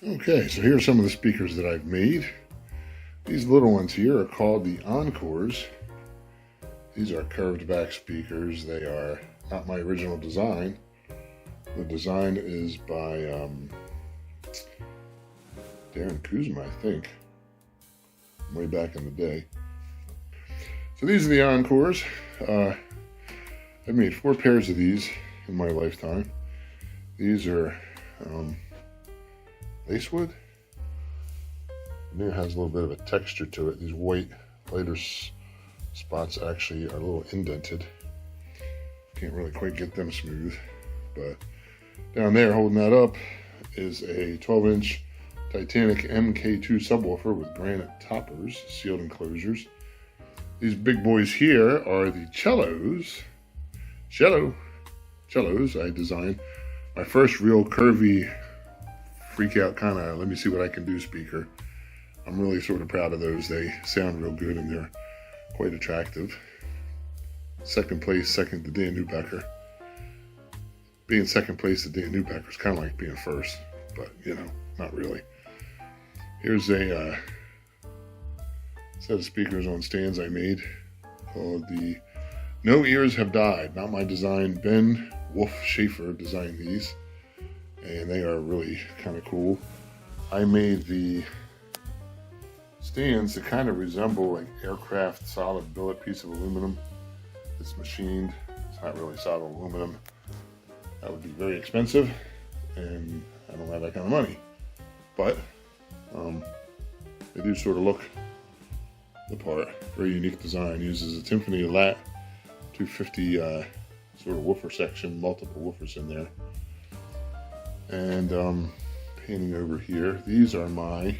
Okay, so here are some of the speakers that I've made. These little ones here are called the Encores. These are curved back speakers. They are not my original design. The design is by Darren Kuzma, I think, way back in the day. So these are the Encores. I've made 4 pairs of these in my lifetime. These are lacewood. And it has a little bit of a texture to it. These lighter spots actually are a little indented. Can't really quite get them smooth. But down there holding that up is a 12-inch Titanic MK2 subwoofer with granite toppers, sealed enclosures. These big boys here are the cellos. Cellos I designed. My first real curvy, freak out kind of, let me see what I can do speaker. I'm really sort of proud of those. They sound real good and they're quite attractive. Second place, second to Dan Newbecker. Being second place to Dan Newbecker is kind of like being first, but not really. Here's a set of speakers on stands I made called the No Ears Have Died. Not my design. Ben Wolf Schaefer designed these, and they are really kind of cool. I made the stands that kind of resemble like aircraft solid billet piece of aluminum. It's machined. It's not really solid aluminum. That would be very expensive, and I don't have that kind of money. But they do sort of look the part. Very unique design. Uses a Timpani lat 250 sort of woofer section, multiple woofers in there. And painting over here, these are my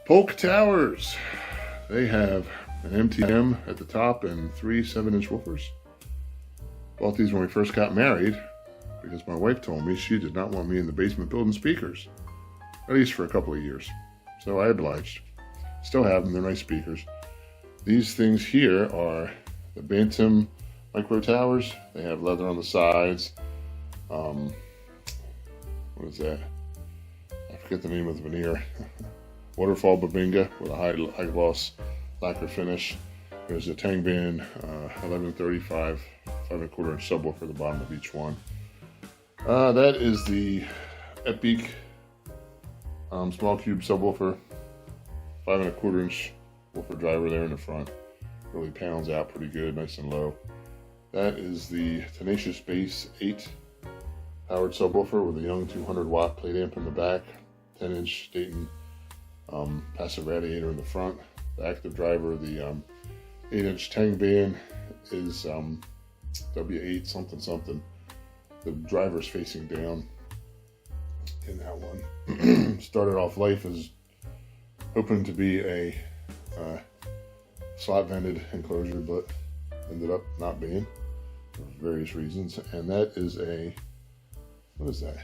Polk towers. They have an MTM at the top and 3 7-inch woofers. Bought these when we first got married because my wife told me she did not want me in the basement building speakers, at least for a couple of years. So I obliged. Still have them. They're nice speakers. These things here are the Bantam micro towers. They have leather on the sides. What is that? I forget the name of the veneer. Waterfall Babinga with a high gloss lacquer finish. There's a Tangband 1135 5¼ inch subwoofer at the bottom of each one. That is the Epic small cube subwoofer, 5¼ inch woofer driver there in the front. Really pounds out pretty good, nice and low. That is the Tenacious Bass 8 powered subwoofer with a Young 200 watt plate amp in the back, 10-inch Dayton passive radiator in the front. The active driver, the 8-inch Tangband, is W8 something. The driver's facing down in that one. Started off life as hoping to be a slot vented enclosure, but ended up not being for various reasons. And that is a, what is that?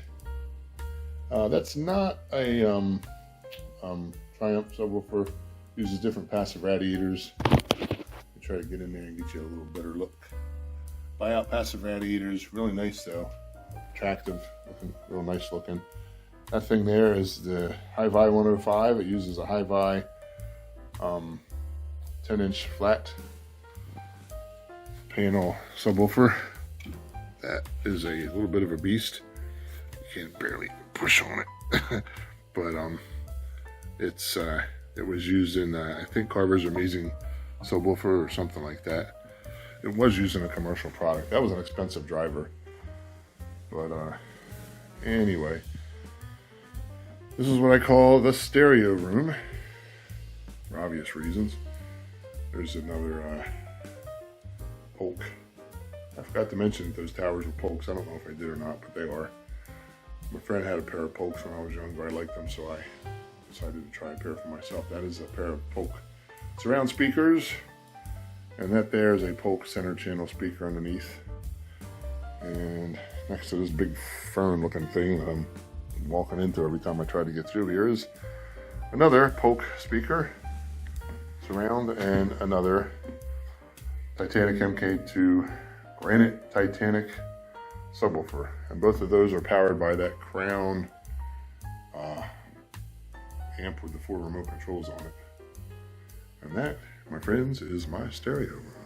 That's not a Triumph subwoofer. Uses different passive radiators. Try to get in there and get you a little better look. Buyout passive radiators, really nice though, attractive, real nice looking. That thing there is the Hi-Vi 105. It uses a Hi-Vi 10-inch flat panel subwoofer. That is a little bit of a beast. You can barely push on it, but it was used in I think Carver's Amazing subwoofer or something like that. It was used in a commercial product. That was an expensive driver, but anyway, this is what I call the stereo room for obvious reasons. There's another Polk. I forgot to mention that those towers were Polks. I don't know if I did or not, but they are. My friend had a pair of Polks when I was younger. I liked them, so I decided to try a pair for myself. That is a pair of Polk surround speakers, and that there is a Polk center channel speaker underneath. And next to this big fern looking thing that I'm walking into every time I try to get through here is another Polk speaker surround and another Titanic MK2 granite Titanic subwoofer, and both of those are powered by that Crown amp with the 4 remote controls on it. And that, my friends, is my stereo room.